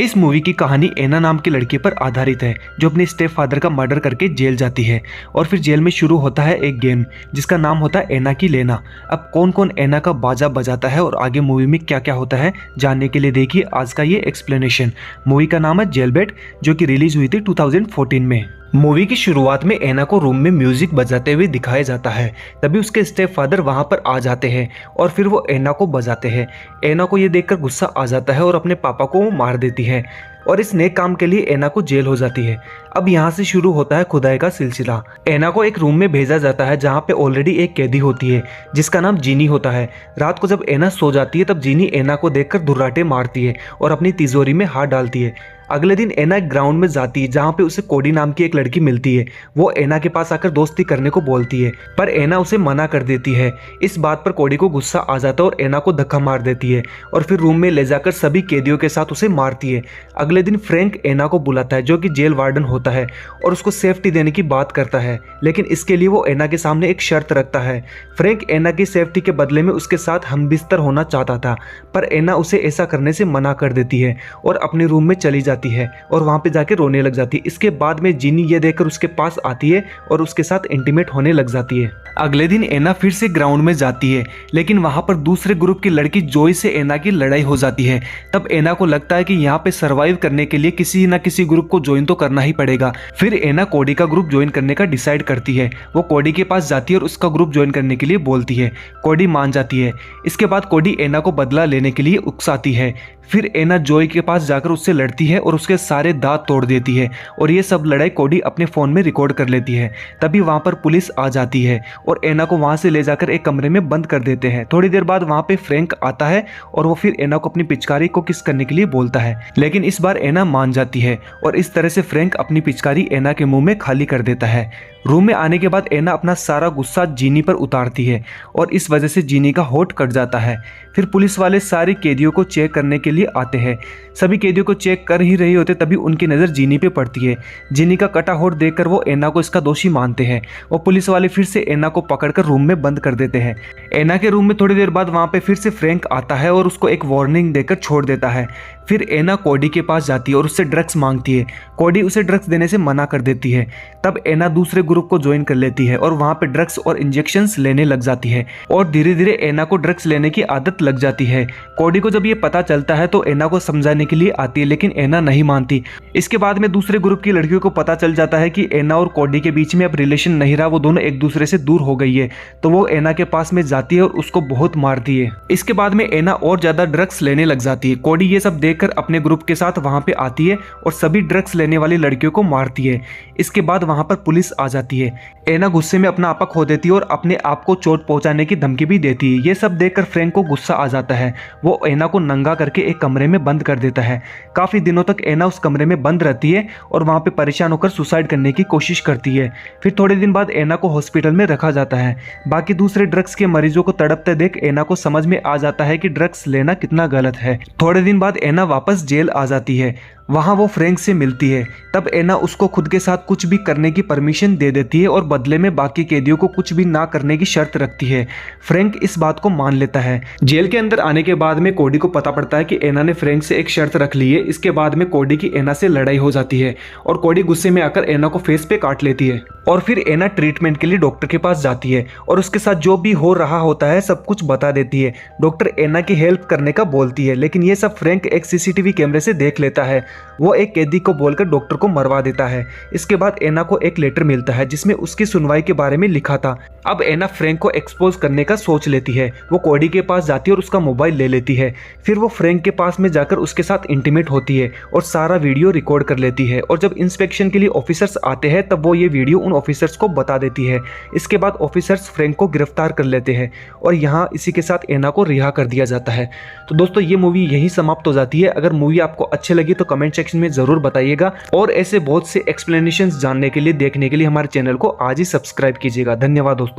इस मूवी की कहानी एना नाम की लड़की पर आधारित है जो अपने स्टेप फादर का मर्डर करके जेल जाती है और फिर जेल में शुरू होता है एक गेम जिसका नाम होता है एना की लेना। अब कौन कौन एना का बाजा बजाता है और आगे मूवी में क्या क्या होता है जानने के लिए देखिए आज का ये एक्सप्लेनेशन। मूवी का नाम है जेलबेट जो कि रिलीज हुई थी 2014 में। मूवी की शुरुआत में एना को रूम में म्यूजिक बजाते हुए दिखाया जाता है। तभी उसके स्टेप फादर वहां पर आ जाते हैं और फिर वो एना को बजाते हैं। एना को ये देखकर गुस्सा आ जाता है और अपने पापा को वो मार देती है और इस नेक काम के लिए एना को जेल हो जाती है। अब यहाँ से शुरू होता है खुदाई का सिलसिला। एना को एक रूम में भेजा जाता है जहाँ पे ऑलरेडी एक कैदी होती है जिसका नाम जीनी होता है। रात को जब एना सो जाती है तब जीनी एना को देखकर धुर्राटे मारती है और अपनी तिजोरी में हाथ डालती है। अगले दिन एना एक ग्राउंड में जाती है जहाँ पे उसे कोडी नाम की एक लड़की मिलती है। वो एना के पास आकर दोस्ती करने को बोलती है पर एना उसे मना कर देती है। इस बात पर कोडी को गुस्सा आ जाता है और एना को धक्का मार देती है और फिर रूम में ले जाकर सभी कैदियों के साथ उसे मारती है। अगले दिन फ्रैंक एना को बुलाता है जो कि जेल वार्डन होता है और उसको सेफ्टी देने की बात करता है, लेकिन इसके लिए वो एना के सामने एक शर्त रखता है। फ्रैंक एना की सेफ्टी के बदले में उसके साथ हमबिस्तर होना चाहता था पर एना उसे ऐसा करने से मना कर देती है और अपने रूम में चली जाती है और वहां पे जाके रोने लग जाती है। इसके बाद में जीनी ये देखकर उसके पास आती है और उसके साथ इंटीमेट होने लग जाती है। अगले दिन एना फिर से ग्राउंड में जाती है लेकिन वहां पर दूसरे ग्रुप की लड़की जोई से एना की लड़ाई हो जाती है। तब एना को लगता है कि यहाँ पे सरवाइव करने के लिए किसी न किसी ग्रुप को ज्वाइन तो करना ही पड़ेगा। फिर एना कोडी का ग्रुप ज्वाइन करने का डिसाइड करती है। वो कोडी के पास जाती है और उसका ग्रुप ज्वाइन करने के लिए बोलती है। कोडी मान जाती है। इसके बाद कोडी एना को बदला लेने के लिए उकसाती है। फिर एना जोई के पास जाकर उससे लड़ती है और उसके सारे दांत तोड़ देती है और ये सब लड़ाई कोडी अपने फोन में रिकॉर्ड कर लेती है। तभी वहां पर पुलिस आ जाती है और एना को वहां से ले जाकर एक कमरे में बंद कर देते हैं। थोड़ी देर बाद वहां पे फ्रैंक आता है और वो फिर एना को अपनी पिचकारी को किस करने के लिए बोलता है, लेकिन इस बार एना मान जाती है और इस तरह से फ्रैंक अपनी पिचकारी एना के मुंह में खाली कर देता है। रूम में आने के बाद एना अपना सारा गुस्सा जीनी पर उतारती है और इस वजह से जीनी का होठ कट जाता है। फिर पुलिस वाले सारे कैदियों को चेक करने के लिए आते हैं। सभी कैदियों को चेक कर ही रहे होते तभी उनकी नज़र जीनी पे पड़ती है। जीनी का कटा होठ देखकर वो एना को इसका दोषी मानते हैं और पुलिस वाले फिर से एना को पकड़कर रूम में बंद कर देते हैं। एना के रूम में थोड़ी देर बाद वहाँ पे फिर से फ्रैंक आता है और उसको एक वार्निंग देकर छोड़ देता है। फिर एना कोडी के पास जाती है और उससे ड्रग्स मांगती है। कोडी उसे ड्रग्स देने से मना कर देती है। तब एना दूसरे ग्रुप को ज्वाइन कर लेती है और वहाँ पे ड्रग्स और इंजेक्शंस लेने लग जाती है और धीरे धीरे एना को ड्रग्स लेने की आदत लग जाती है। कोडी को जब ये पता चलता है तो एना को समझाने के लिए आती है लेकिन एना नहीं मानती। इसके बाद में दूसरे ग्रुप की लड़कियों को पता चल जाता है कि एना और कोडी के बीच में अब रिलेशन नहीं रहा, वो दोनों एक दूसरे से दूर हो गई है। तो वो एना के पास में जाती है और उसको बहुत मारती है। इसके बाद में एना और ज्यादा ड्रग्स लेने लग जाती है। कोडी ये सब देखकर अपने ग्रुप के साथ वहां पे आती है और सभी ड्रग्स लेने वाली लड़कियों को मारती है। इसके बाद वहां पर पुलिस आ जाती है। एना गुस्से में अपना आपा खो देती है और अपने आप को चोट पहुंचाने की धमकी भी देती है। ये सब देखकर फ्रैंक को गुस्सा आ जाता है। वो एना को नंगा करके एक कमरे में बंद कर देता है। काफी दिनों तक एना उस कमरे में बंद रहती है और वहां पे परेशान होकर सुसाइड करने की कोशिश करती है। फिर थोड़े दिन बाद एना को हॉस्पिटल में रखा जाता है। बाकी दूसरे ड्रग्स के मरीजों को तड़पते देख एना को समझ में आ जाता है कि ड्रग्स लेना कितना गलत है। थोड़े दिन बाद एना वापस जेल आ जाती है। वहां वो फ्रैंक से मिलती है। तब एना उसको खुद के साथ कुछ भी करने की परमिशन दे देती है और बदले में बाकी कैदियों को कुछ भी ना करने की शर्त रखती है। फ्रैंक इस बात को मान लेता है। जेल के अंदर आने के बाद में कोडी को पता पड़ता है कि एना ने फ्रैंक से एक शर्त रख ली है। इसके बाद में कोडी की एना से लड़ाई हो जाती है और कोडी गुस्से में आकर एना को फेस पे काट लेती है और फिर एना ट्रीटमेंट के लिए डॉक्टर के पास जाती है और उसके साथ जो भी हो रहा होता है सब कुछ बता देती है। डॉक्टर एना की हेल्प करने का बोलती है लेकिन ये सब फ्रैंक एक सीसीटीवी कैमरे से देख लेता है। वो एक कैदी को बोलकर डॉक्टर को मरवा देता है। इसके बाद एना को एक लेटर मिलता है जिसमें उसकी सुनवाई के बारे में लिखा था। अब एना फ्रैंक को एक्सपोज करने का सोच लेती है। वो कोडी के पास जाती है और उसका मोबाइल ले लेती है। फिर वो फ्रैंक के पास में जाकर उसके साथ इंटीमेट होती है और सारा वीडियो रिकॉर्ड कर लेती है और जब इंस्पेक्शन के लिए ऑफिसर्स आते हैं तब वो ये वीडियो उन ऑफिसर्स को बता देती है। इसके बाद ऑफिसर्स फ्रैंक को गिरफ्तार कर लेते हैं और यहाँ इसी के साथ एना को रिहा कर दिया जाता है। तो दोस्तों ये मूवी यहीं समाप्त हो जाती है। अगर मूवी आपको अच्छी लगी तो कमेंट सेक्शन में जरूर बताइएगा और ऐसे बहुत से एक्सप्लेनेशंस जानने के लिए देखने के लिए हमारे चैनल को आज ही सब्सक्राइब कीजिएगा। धन्यवाद दोस्तों।